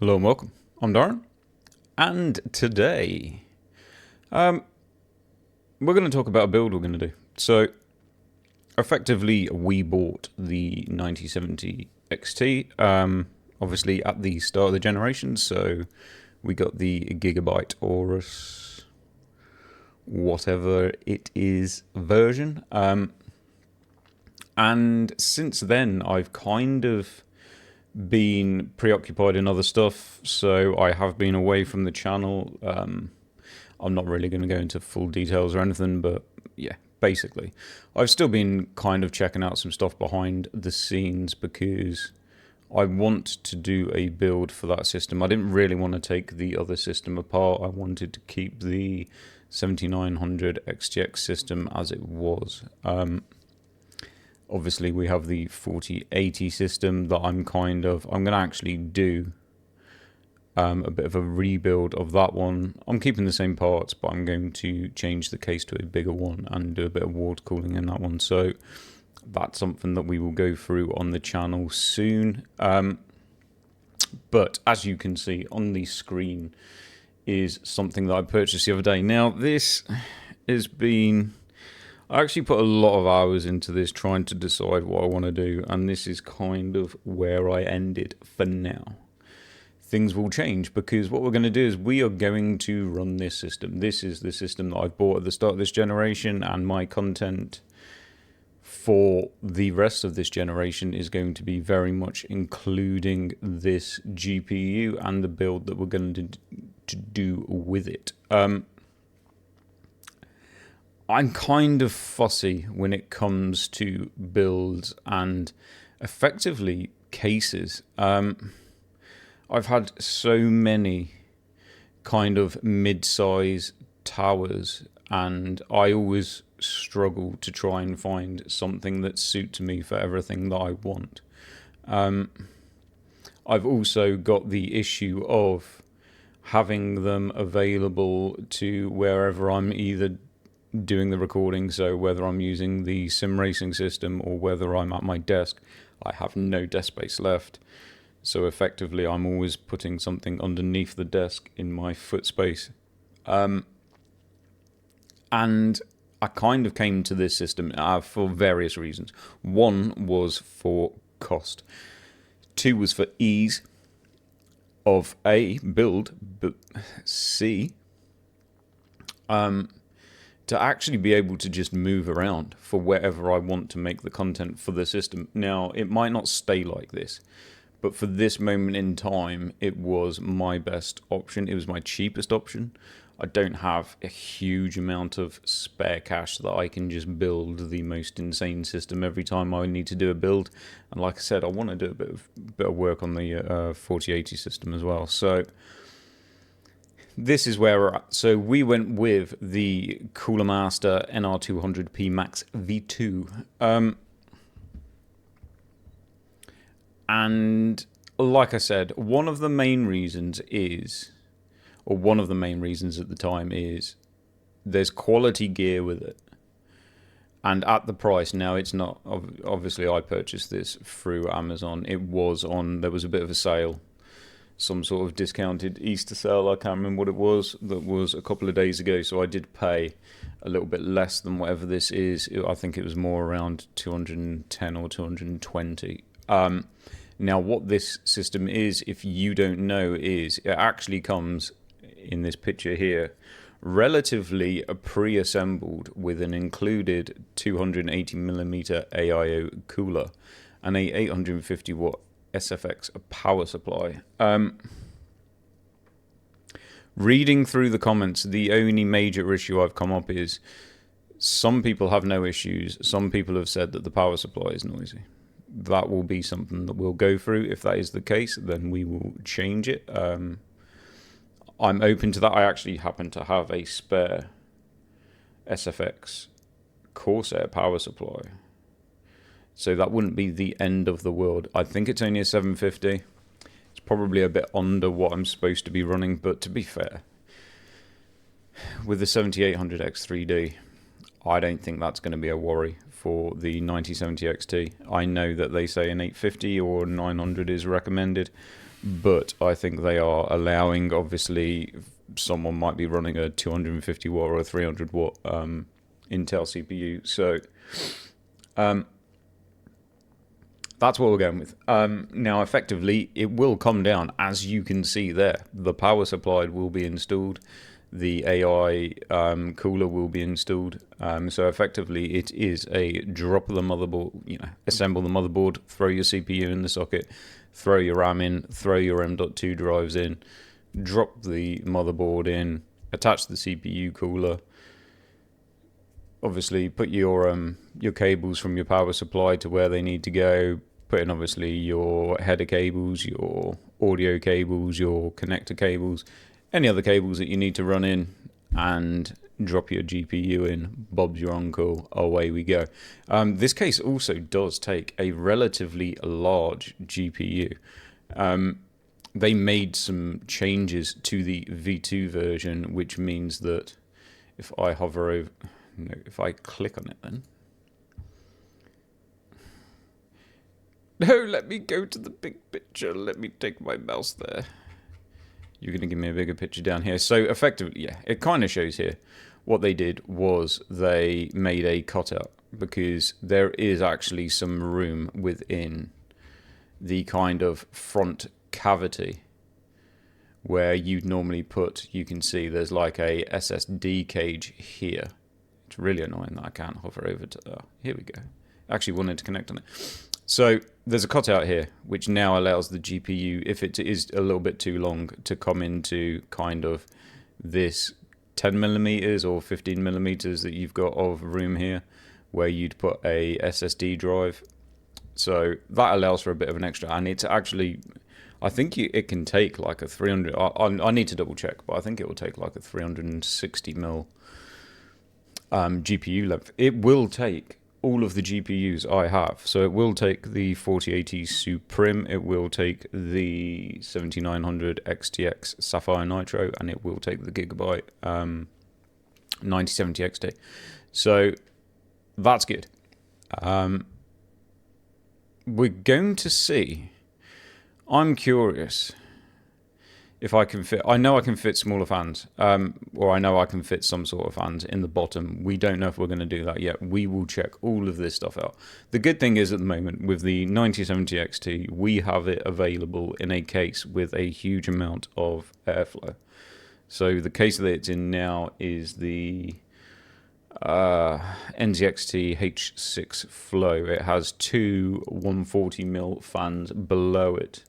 Hello and welcome. I'm Darren, and today we're going to talk about a build we're going to do. So, effectively, we bought the 9070 XT, obviously at the start of the generation, so we got the Gigabyte Aorus, whatever it is, version. And since then, I've kind of been preoccupied in other stuff, so I have been away from the channel. I'm not really going to go into full details or anything, but yeah, basically I've still been kind of checking out some stuff behind the scenes because I want to do a build for that system. I didn't really want to take the other system apart. I wanted to keep the 7900 XTX system as it was. Obviously, we have the 4080 system that I'm going to actually do a bit of a rebuild of that one. I'm keeping the same parts, but I'm going to change the case to a bigger one and do a bit of water cooling in that one. So that's something that we will go through on the channel soon. But as you can see on the screen is something that I purchased the other day. Now, this has been... I actually put a lot of hours into this trying to decide what I want to do, and this is kind of where I ended for now. Things will change because what we're going to do is we are going to run this system. This is the system that I bought at the start of this generation, and my content for the rest of this generation is going to be very much including this GPU and the build that we're going to do with it. I'm kind of fussy when it comes to builds and effectively cases. I've had so many kind of mid-size towers, and I always struggle to try and find something that suits me for everything that I want. I've also got the issue of having them available to wherever I'm either doing the recording, so whether I'm using the sim racing system or whether I'm at my desk. I have no desk space left, so effectively I'm always putting something underneath the desk in my foot space. And I kind of came to this system for various reasons. One was for cost. Two was for ease of A, build, but C, to actually be able to just move around for wherever I want to make the content for the system. Now, it might not stay like this, but for this moment in time, it was my best option. It was my cheapest option. I don't have a huge amount of spare cash that I can just build the most insane system every time I need to do a build. And like I said, I want to do a bit of work on the 4080 system as well. So this is where we're at. So we went with the Cooler Master Nr200p MAX V2. And like I said, one of the main reasons at the time is there's quality gear with it. And at the price, now it's not, obviously I purchased this through Amazon. There was a bit of a sale. Some sort of discounted Easter sale, I can't remember what it was, that was a couple of days ago, so I did pay a little bit less than whatever this is. I think it was more around 210 or 220. Now what this system is, if you don't know, is it actually comes in this picture here relatively pre-assembled with an included 280mm AIO cooler and a 850 watt SFX power supply. Reading through the comments, the only major issue I've come up is some people have no issues. Some people have said that the power supply is noisy. That will be something that we'll go through. If that is the case, then we will change it. I'm open to that. I actually happen to have a spare SFX Corsair power supply, so that wouldn't be the end of the world. I think it's only a 750. It's probably a bit under what I'm supposed to be running, but to be fair, with the 7800X3D, I don't think that's going to be a worry for the 9070 XT. I know that they say an 850 or 900 is recommended, but I think they are allowing, obviously, someone might be running a 250 watt or a 300 watt Intel CPU. So that's what we're going with. Now, effectively, it will come down, as you can see there. The power supply will be installed. The AI cooler will be installed. So effectively, it is a drop of the motherboard, assemble the motherboard, throw your CPU in the socket, throw your RAM in, throw your M.2 drives in, drop the motherboard in, attach the CPU cooler, obviously put your cables from your power supply to where they need to go, put in obviously your header cables, your audio cables, your connector cables, any other cables that you need to run in, and drop your GPU in. Bob's your uncle, away we go. This case also does take a relatively large GPU. They made some changes to the V2 version, which means that if I hover over, no, if I click on it then. No, let me go to the big picture. Let me take my mouse there. You're going to give me a bigger picture down here. So effectively, yeah, it kind of shows here. What they did was they made a cutout, because there is actually some room within the kind of front cavity where you'd normally put, you can see there's like a SSD cage here. It's really annoying that I can't hover over to, here we go. Actually wanted to connect on it. So there's a cutout here, which now allows the GPU, if it is a little bit too long, to come into kind of this 10 millimeters or 15 millimeters that you've got of room here, where you'd put a SSD drive. So that allows for a bit of an extra, and it's actually, I think it can take like a 300, I need to double check, but I think it will take like a 360 mil GPU length. It will take all of the GPUs I have. So it will take the 4080 Supreme, it will take the 7900 XTX Sapphire Nitro, and it will take the Gigabyte 9070 XT. So that's good. We're going to see. I'm curious if I can fit. I know I can fit smaller fans, or I know I can fit some sort of fans in the bottom. We don't know if we're going to do that yet. We will check all of this stuff out. The good thing is, at the moment, with the 9070 XT, we have it available in a case with a huge amount of airflow. So the case that it's in now is the NZXT H6 Flow. It has two 140mm fans below it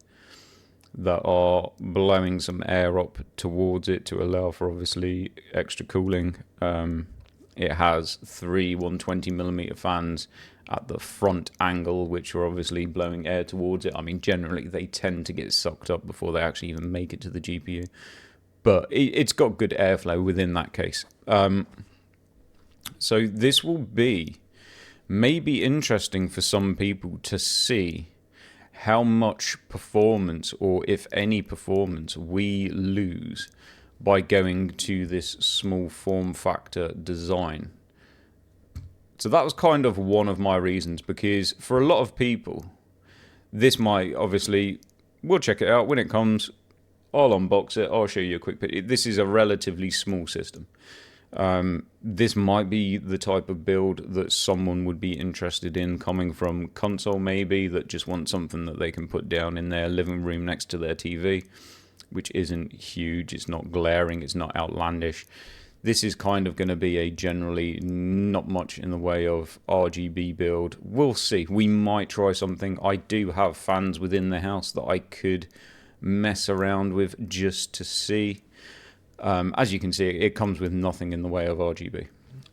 that are blowing some air up towards it to allow for obviously extra cooling. It has three 120mm fans at the front angle, which are obviously blowing air towards it. I mean, generally they tend to get sucked up before they actually even make it to the GPU, but it's got good airflow within that case. So this will be maybe interesting for some people to see how much performance, or if any performance, we lose by going to this small form factor design. So that was kind of one of my reasons, because for a lot of people, this might, obviously, we'll check it out when it comes. I'll unbox it, I'll show you a quick picture. This is a relatively small system. This might be the type of build that someone would be interested in, coming from console maybe, that just want something that they can put down in their living room next to their TV, which isn't huge, it's not glaring, it's not outlandish. This is kind of going to be a generally not much in the way of RGB build. We'll see. We might try something. I do have fans within the house that I could mess around with just to see. As you can see, it comes with nothing in the way of RGB.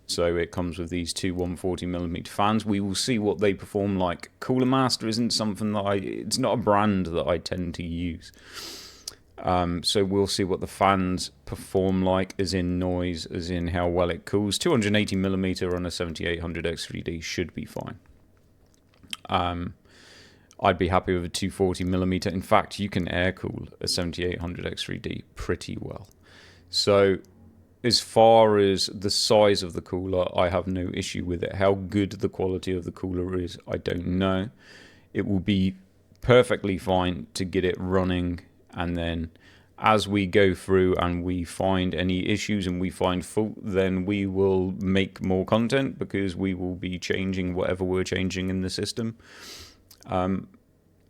So it comes with these two 140mm fans. We will see what they perform like. Cooler Master isn't something that it's not a brand that I tend to use. So we'll see what the fans perform like, as in noise, as in how well it cools. 280mm on a 7800 X3D should be fine. I'd be happy with a 240mm. In fact, you can air cool a 7800 X3D pretty well. So as far as the size of the cooler, I have no issue with it. How good the quality of the cooler is, I don't know. It will be perfectly fine to get it running and then as we go through and we find any issues and we find fault, then we will make more content, because we will be changing whatever we're changing in the system.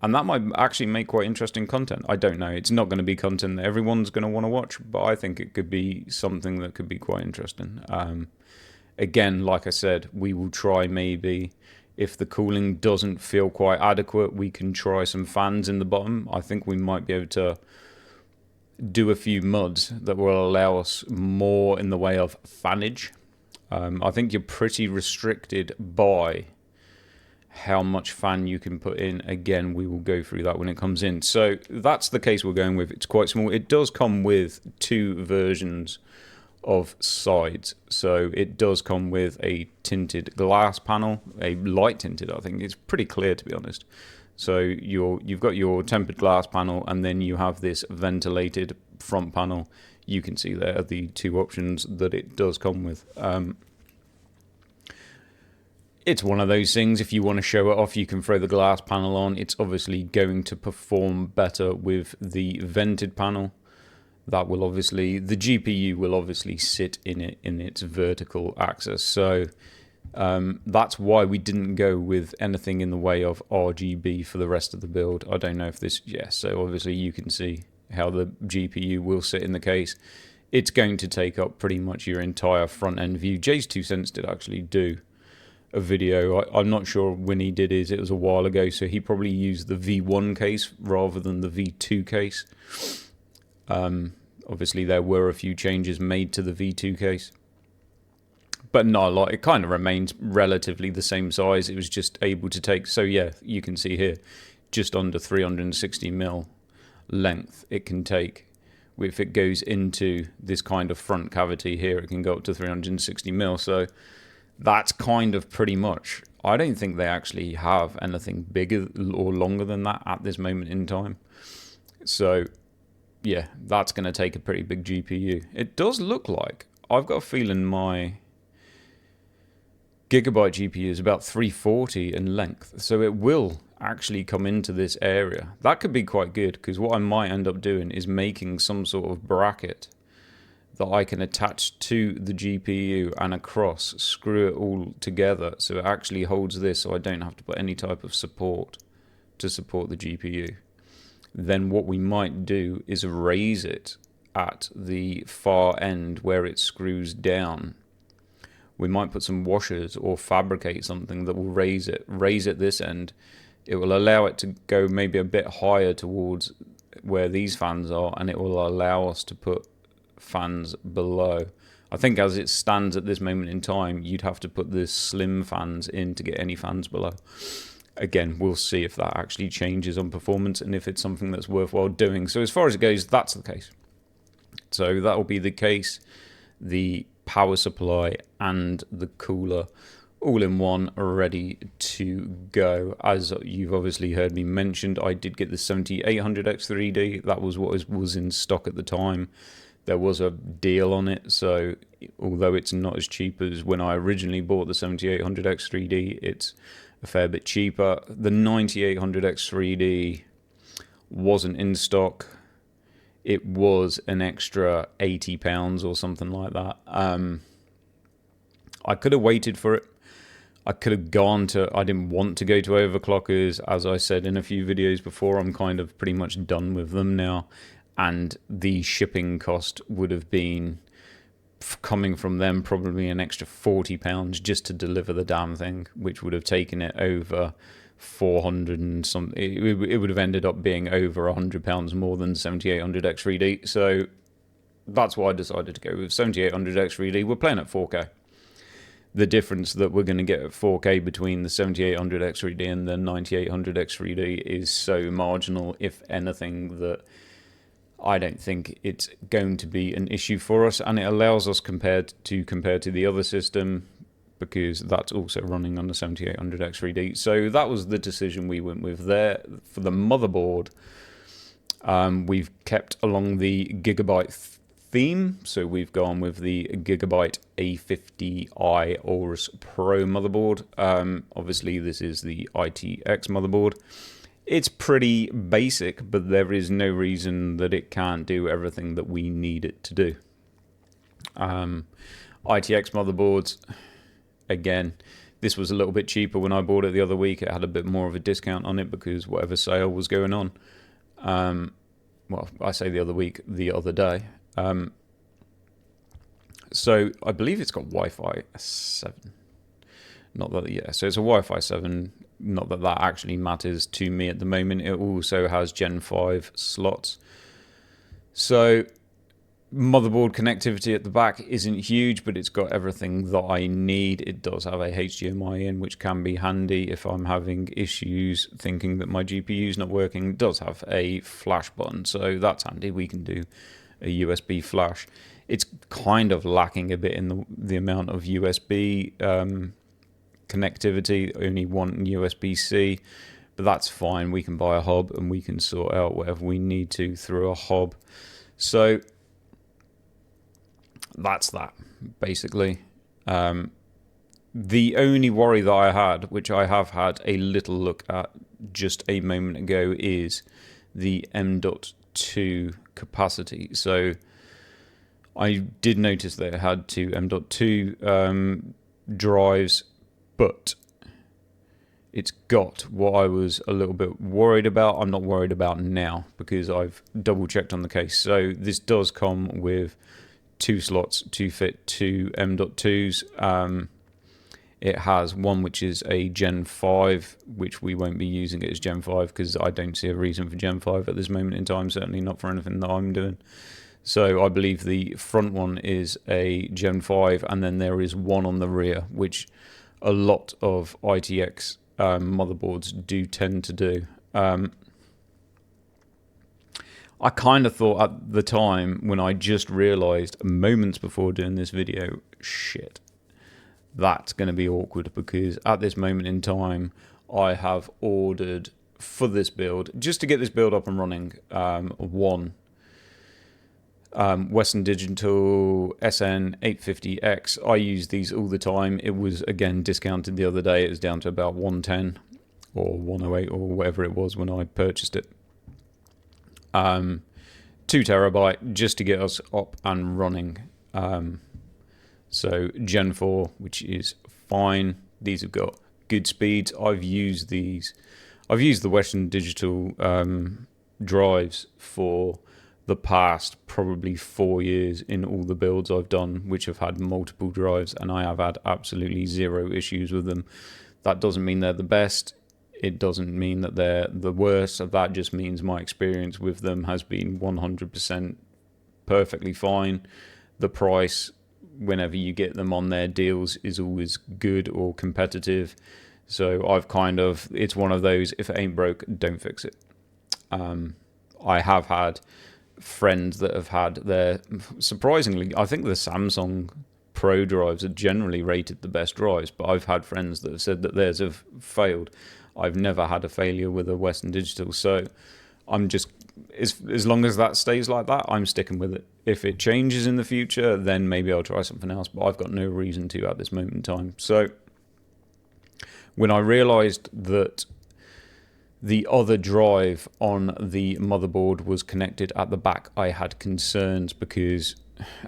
And that might actually make quite interesting content. I don't know. It's not going to be content that everyone's going to want to watch, but I think it could be something that could be quite interesting. Again, like I said, we will try, maybe if the cooling doesn't feel quite adequate, we can try some fans in the bottom. I think we might be able to do a few mods that will allow us more in the way of fanage. I think you're pretty restricted by how much fan you can put in. Again, we will go through that when it comes in. So that's the case we're going with. It's quite small. It does come with 2 versions of sides. So it does come with a tinted glass panel, a light tinted, I think. It's pretty clear, to be honest. So you've got your tempered glass panel, and then you have this ventilated front panel. You can see there the 2 options that it does come with. It's one of those things, if you want to show it off, you can throw the glass panel on. It's obviously going to perform better with the vented panel. That will obviously, the GPU will obviously sit in it in its vertical axis. So that's why we didn't go with anything in the way of RGB for the rest of the build. I don't know if this, yes, so obviously you can see how the GPU will sit in the case. It's going to take up pretty much your entire front end view. Jay's 2 cents did actually do a video. I'm not sure when he did his, it was a while ago, so he probably used the V1 case rather than the V2 case. Obviously there were a few changes made to the V2 case, but not a lot. It kind of remains relatively the same size. It was just able to take, so yeah, you can see here, just under 360mm length it can take. If it goes into this kind of front cavity here, it can go up to 360mm. So that's kind of pretty much. I don't think they actually have anything bigger or longer than that at this moment in time. So yeah, that's going to take a pretty big GPU. It does look like, I've got a feeling my Gigabyte GPU is about 340 in length, so it will actually come into this area. That could be quite good, because what I might end up doing is making some sort of bracket that I can attach to the GPU and across, screw it all together so it actually holds this, so I don't have to put any type of support to support the GPU. Then what we might do is raise it at the far end where it screws down. We might put some washers or fabricate something that will raise it this end. It will allow it to go maybe a bit higher towards where these fans are, and it will allow us to put fans below. I think as it stands at this moment in time, you'd have to put the slim fans in to get any fans below. Again, we'll see if that actually changes on performance and if it's something that's worthwhile doing. So as far as it goes, that's the case. So that will be the case, the power supply and the cooler all in one, ready to go. As you've obviously heard me mentioned, I did get the 7800X3D. That was what was in stock at the time. There was a deal on it, so although it's not as cheap as when I originally bought the 7800X3D, it's a fair bit cheaper. The 9800X3D wasn't in stock. It was an extra £80 or something like that. I could have waited for it. I could have gone to, I didn't want to go to overclockers. As I said in a few videos before, I'm kind of pretty much done with them now. And the shipping cost would have been, coming from them, probably an extra £40 just to deliver the damn thing, which would have taken it over 400 and something. It would have ended up being over £100 more than 7800X3D. So that's why I decided to go with 7800X3D. We're playing at 4K. The difference that we're going to get at 4K between the 7800X3D and the 9800X3D is so marginal, if anything, that I don't think it's going to be an issue for us, and it allows us compare to the other system, because that's also running on the 7800X3D. So that was the decision we went with there. For the motherboard, we've kept along the Gigabyte theme, so we've gone with the Gigabyte A50i Aorus Pro motherboard. Obviously this is the ITX motherboard. It's pretty basic, but there is no reason that it can't do everything that we need it to do. ITX motherboards, again, this was a little bit cheaper when I bought it the other week. It had a bit more of a discount on it because whatever sale was going on. Well, I say the other week, the other day. So I believe it's got Wi-Fi 7. Not that, yeah, so it's a Wi-Fi 7. Not that that actually matters to me at the moment. It also has Gen 5 slots. So motherboard connectivity at the back isn't huge, but it's got everything that I need. It does have a HDMI in, which can be handy if I'm having issues thinking that my GPU's not working. It does have a flash button, so that's handy. We can do a USB flash. It's kind of lacking a bit in the amount of USB connectivity, only one USB-C, but that's fine. We can buy a hub and we can sort out whatever we need to through a hub. So that's that, basically. The only worry that I had, which I have had a little look at just a moment ago, is the M.2 capacity. So I did notice that it had two M.2 drives, but it's got what I was a little bit worried about. I'm not worried about now because I've double checked on the case. So this does come with two slots to fit two M.2s. It has one which is a Gen 5, which we won't be using it as Gen 5 because I don't see a reason for Gen 5 at this moment in time, certainly not for anything that I'm doing. So I believe the front one is a Gen 5, and then there is one on the rear, which a lot of ITX motherboards do tend to do. I kind of thought at the time, when I just realised moments before doing this video, shit, that's going to be awkward, because at this moment in time, I have ordered for this build, just to get this build up and running, one Western Digital SN850X. I use these all the time. It was, again, discounted the other day. It was down to about 110 or 108 or whatever it was when I purchased it. 2 terabyte just to get us up and running. So Gen 4, which is fine. These have got good speeds. I've used these. I've used the Western Digital drives for the past probably 4 years in all the builds I've done, which have had multiple drives, and I have had absolutely zero issues with them. That doesn't mean they're the best. It doesn't mean that they're the worst. That just means my experience with them has been 100% perfectly fine. The price, whenever you get them on their deals, is always good or competitive. So I've kind of, it's one of those, if it ain't broke, don't fix it. I have had friends that have had their, surprisingly, I think the Samsung Pro drives are generally rated the best drives, but I've had friends that have said that theirs have failed. I've never had a failure with a Western Digital, so I'm just, as long as that stays like that, I'm sticking with it. If it changes in the future, then maybe I'll try something else, but I've got no reason to at this moment in time. So when I realized that the other drive on the motherboard was connected at the back, I had concerns, because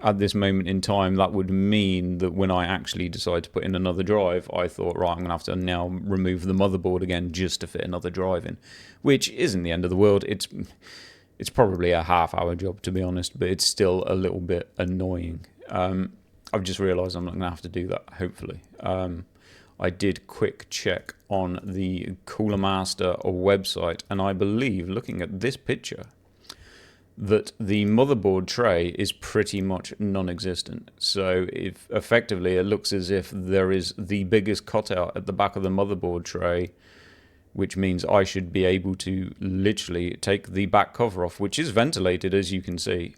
at this moment in time, that would mean that when I actually decide to put in another drive, I thought, right, I'm going to have to now remove the motherboard again just to fit another drive in, which isn't the end of the world. It's probably a half-hour job, to be honest, but it's still a little bit annoying. I've just realised I'm not going to have to do that, hopefully. I did quick check on the Cooler Master website, and I believe, looking at this picture, that the motherboard tray is pretty much non-existent. So if effectively it looks as if there is the biggest cutout at the back of the motherboard tray, which means I should be able to literally take the back cover off, which is ventilated, as you can see,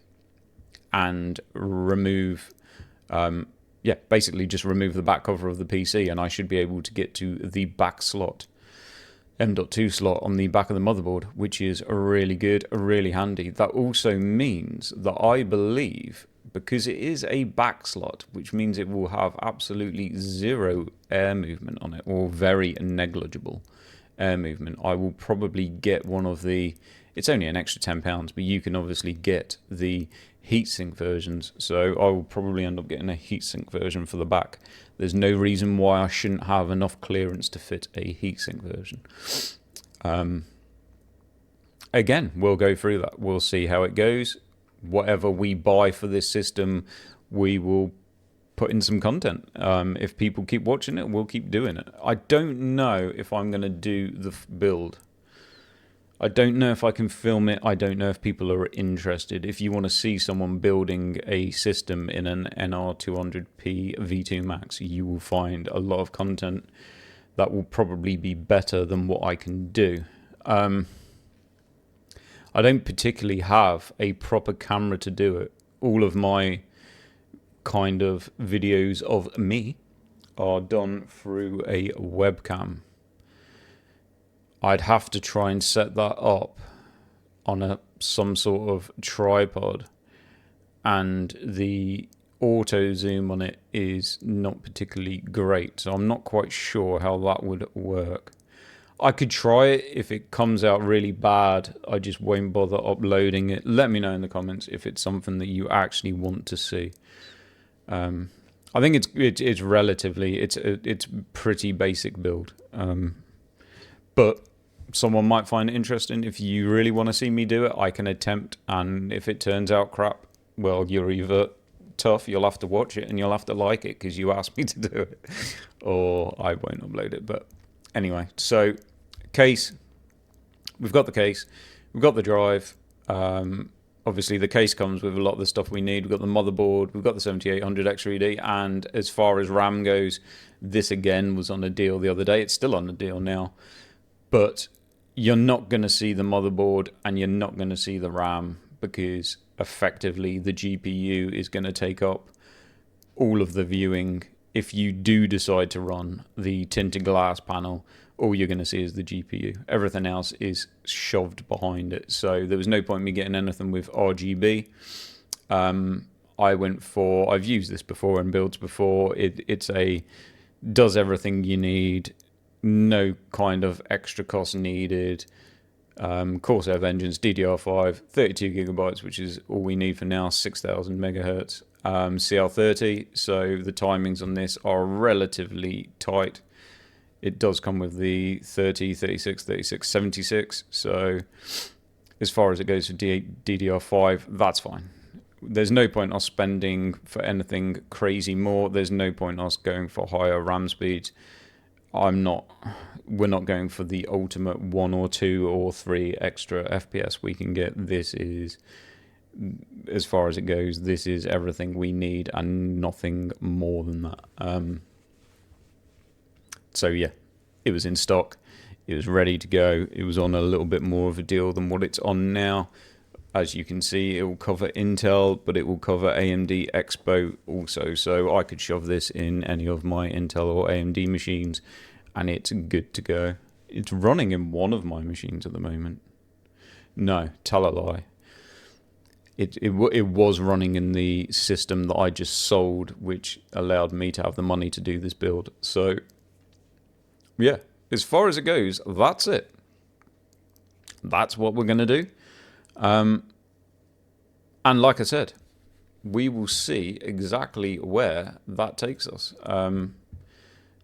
and remove, basically just remove the back cover of the PC, and I should be able to get to the back slot, M.2 slot on the back of the motherboard, which is really good, really handy. That also means that I believe, because it is a back slot, which means it will have absolutely zero air movement on it, or very negligible air movement. I will probably get one of the, it's only an extra £10, but you can obviously get the heatsink versions, so I will probably end up getting a heatsink version for the back. There's no reason why I shouldn't have enough clearance to fit a heatsink version. Again, we'll go through that. We'll see how it goes. Whatever we buy for this system, we will put in some content. If people keep watching it, we'll keep doing it. I don't know if I'm going to do the build. I don't know if I can film it. I don't know if people are interested. If you want to see someone building a system in an Nr200p V2 Max, you will find a lot of content that will probably be better than what I can do. I don't particularly have a proper camera to do it. All of my kind of videos of me are done through a webcam. I'd have to try and set that up on some sort of tripod, and the auto zoom on it is not particularly great, so I'm not quite sure how that would work. I could try it. If it comes out really bad, I just won't bother uploading it. Let me know in the comments if it's something that you actually want to see. I think it's relatively, it's pretty basic build, but someone might find it interesting. If you really want to see me do it, I can attempt, and if it turns out crap, well, you're either tough, you'll have to watch it and you'll have to like it because you asked me to do it, or I won't upload it. But anyway, so case, we've got the case, we've got the drive. Obviously the case comes with a lot of the stuff we need. We've got the motherboard, we've got the 7800 X3D, and as far as RAM goes, this again was on a deal the other day. It's still on a deal now, but you're not going to see the motherboard and you're not going to see the RAM, because effectively the GPU is going to take up all of the viewing. If you do decide to run the tinted glass panel, all you're going to see is the GPU. Everything else is shoved behind it. So there was no point in me getting anything with RGB. I went for, I've used this before in builds before. It's does everything you need. No kind of extra cost needed. Corsair Vengeance, DDR5, 32 gigabytes, which is all we need for now, 6,000 megahertz. CL30, so the timings on this are relatively tight. It does come with the 30, 36, 36, 76, so as far as it goes for DDR5, that's fine. There's no point us spending for anything crazy more. There's no point us going for higher RAM speeds. We're not going for the ultimate 1 or 2 or 3 extra FPS we can get. This is, as far as it goes, this is everything we need and nothing more than that. So yeah, it was in stock. It was ready to go. It was on a little bit more of a deal than what it's on now. As you can see, it will cover Intel, but it will cover AMD Expo also. So I could shove this in any of my Intel or AMD machines, and it's good to go. It's running in one of my machines at the moment. No, tell a lie. It was running in the system that I just sold, which allowed me to have the money to do this build. So yeah, as far as it goes, that's it. That's what we're going to do. And like I said, we will see exactly where that takes us.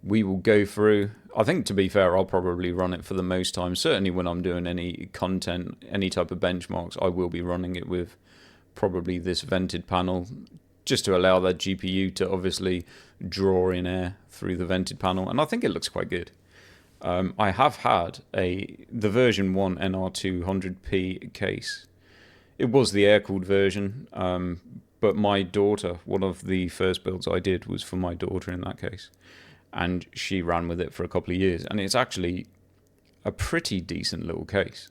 We will go through, I think, to be fair, I'll probably run it for the most time. Certainly when I'm doing any content, any type of benchmarks, I will be running it with probably this vented panel, just to allow that GPU to obviously draw in air through the vented panel. And I think it looks quite good. I have had the version 1 Nr200p case. It was the air-cooled version, but my daughter, one of the first builds I did was for my daughter in that case, and she ran with it for a couple of years, and it's actually a pretty decent little case.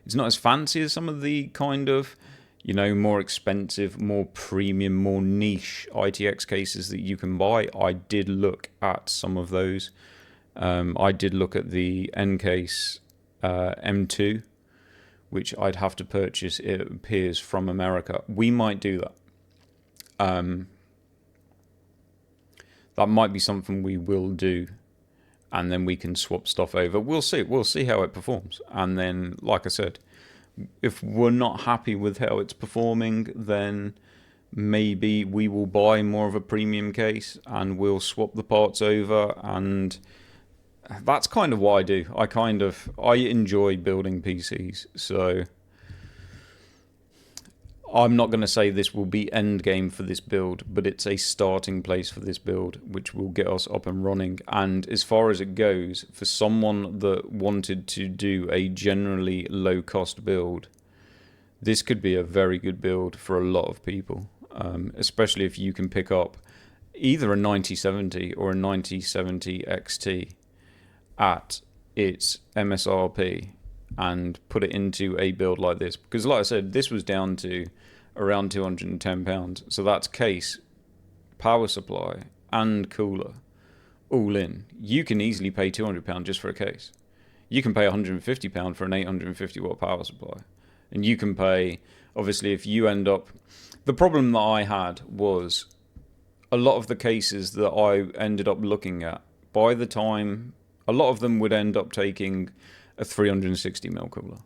It's not as fancy as some of the kind of, more expensive, more premium, more niche ITX cases that you can buy. I did look at some of those. I did look at the N-Case M2, which I'd have to purchase, it appears, from America. We might do that. That might be something we will do. and then we can swap stuff over. We'll see how it performs, and then, like I said, if we're not happy with how it's performing, then maybe we will buy more of a premium case and we'll swap the parts over. And that's kind of what I do. I enjoy building PCs, so I'm not going to say this will be end game for this build, but it's a starting place for this build, which will get us up and running. And as far as it goes, for someone that wanted to do a generally low cost build, this could be a very good build for a lot of people, especially if you can pick up either a 9070 or a 9070 XT at its MSRP and put it into a build like this. Because like I said, this was down to around £210. So that's case, power supply and cooler all in. You can easily pay £200 just for a case. You can pay £150 for an 850 watt power supply. And you can pay, obviously, if you end up... The problem that I had was a lot of the cases that I ended up looking at, by the time, a lot of them would end up taking a 360mm cooler.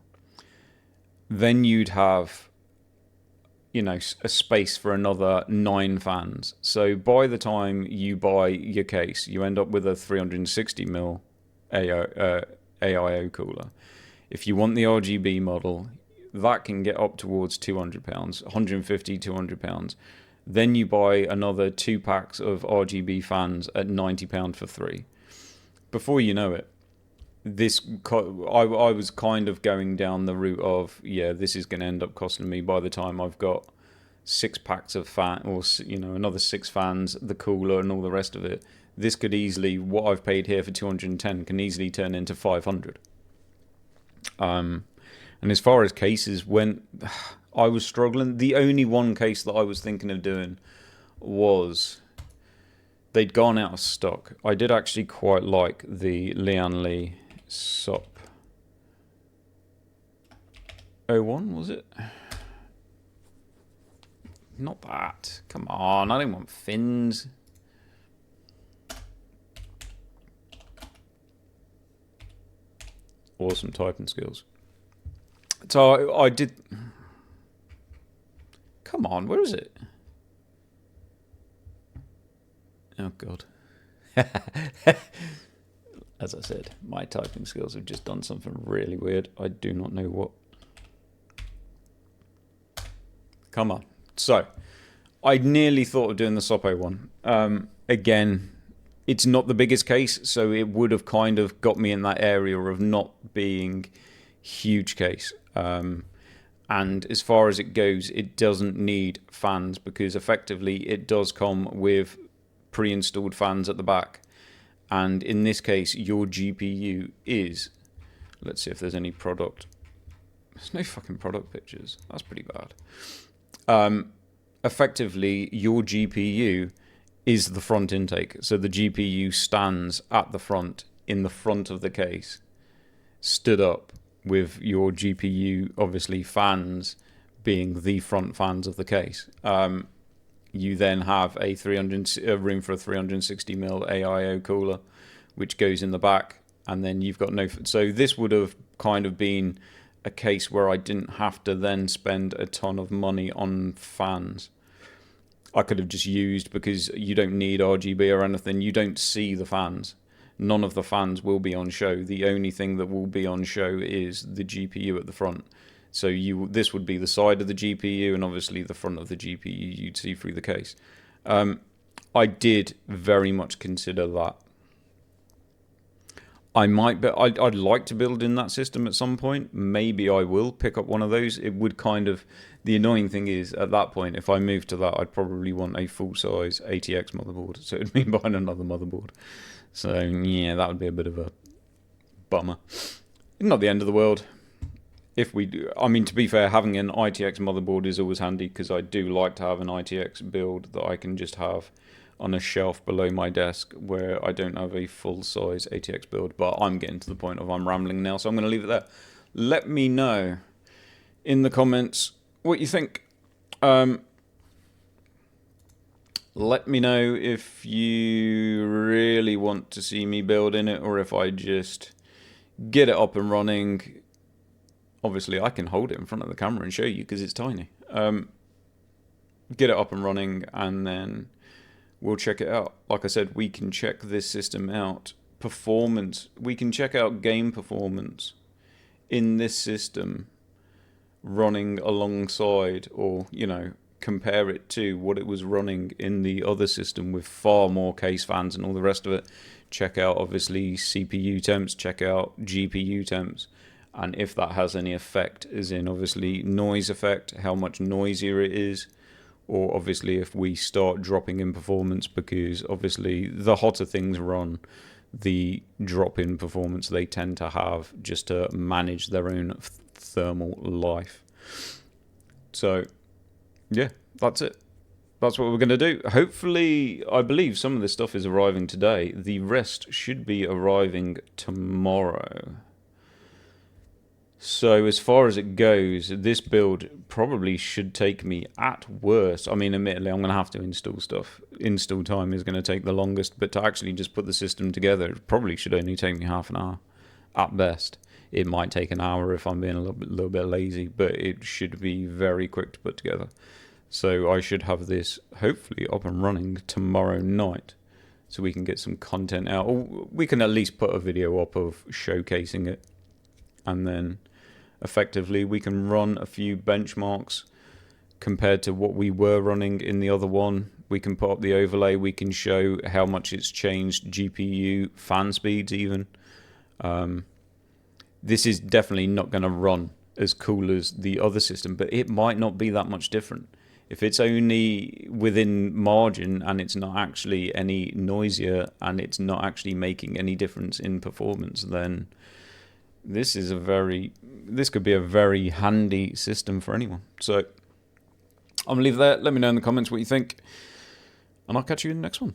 Then you'd have, a space for another 9 fans. So by the time you buy your case, you end up with a 360mm AIO cooler. If you want the RGB model, that can get up towards £200, £150, £200. Then you buy another 2 packs of RGB fans at £90 for 3. Before you know it, I was kind of going down the route of, this is going to end up costing me, by the time I've got 6 packs of fan, or another 6 fans, the cooler and all the rest of it, this could easily, what I've paid here for 210 can easily turn into 500. And as far as cases went, I was struggling. The only one case that I was thinking of doing was, they'd gone out of stock. I did actually quite like the Lian Li SOP 01, was it? Not that. Come on, I don't want fins. Awesome typing skills. So I did... Come on, where is it? Oh, God. As I said, my typing skills have just done something really weird. I do not know what. Come on. So, I nearly thought of doing the SOPO one. Again, it's not the biggest case, so it would have kind of got me in that area of not being huge case. And as far as it goes, it doesn't need fans, because effectively it does come with pre-installed fans at the back. And in this case, your GPU is... Let's see if there's any product. There's no fucking product pictures. That's pretty bad. Effectively, your GPU is the front intake. So the GPU stands at the front, in the front of the case, stood up, with your GPU, obviously, fans being the front fans of the case. You then have a room for a 360mm AIO cooler, which goes in the back, and then you've got no... So this would have kind of been a case where I didn't have to then spend a ton of money on fans. I could have just used, because you don't need RGB or anything, you don't see the fans. None of the fans will be on show. The only thing that will be on show is the GPU at the front. So this would be the side of the GPU, and obviously the front of the GPU you'd see through the case. I did very much consider that. I'd like to build in that system at some point. Maybe I will pick up one of those. It would kind of... The annoying thing is, at that point, if I move to that, I'd probably want a full-size ATX motherboard. So it'd mean buying another motherboard. So, yeah, that would be a bit of a bummer. Not the end of the world. If we do... I mean, to be fair, having an ITX motherboard is always handy, because I do like to have an ITX build that I can just have on a shelf below my desk, where I don't have a full-size ATX build. But I'm getting to the point of I'm rambling now, so I'm going to leave it there. Let me know in the comments what you think. Let me know if you really want to see me building it, or if I just get it up and running. Obviously, I can hold it in front of the camera and show you because it's tiny. Get it up and running, and then we'll check it out. Like I said, we can check this system out. Performance. We can check out game performance in this system running alongside, or, you know, compare it to what it was running in the other system with far more case fans and all the rest of it. Check out, obviously, CPU temps, check out GPU temps, and if that has any effect, as in, obviously, noise effect, how much noisier it is, or obviously if we start dropping in performance, because obviously the hotter things run, the drop in performance they tend to have just to manage their own thermal life. So yeah, that's it. That's what we're going to do. Hopefully, I believe some of this stuff is arriving today. The rest should be arriving tomorrow. So as far as it goes, this build probably should take me, at worst, I mean, admittedly, I'm going to have to install stuff. Install time is going to take the longest, but to actually just put the system together, it probably should only take me half an hour at best. It might take an hour if I'm being a little bit lazy, but it should be very quick to put together. So I should have this hopefully up and running tomorrow night, so we can get some content out. Or we can at least put a video up of showcasing it, and then effectively we can run a few benchmarks compared to what we were running in the other one. We can put up the overlay, we can show how much it's changed GPU fan speeds even. This is definitely not going to run as cool as the other system, but it might not be that much different. If it's only within margin and it's not actually any noisier and it's not actually making any difference in performance, then this could be a very handy system for anyone. So I'm gonna leave that. Let me know in the comments what you think, and I'll catch you in the next one.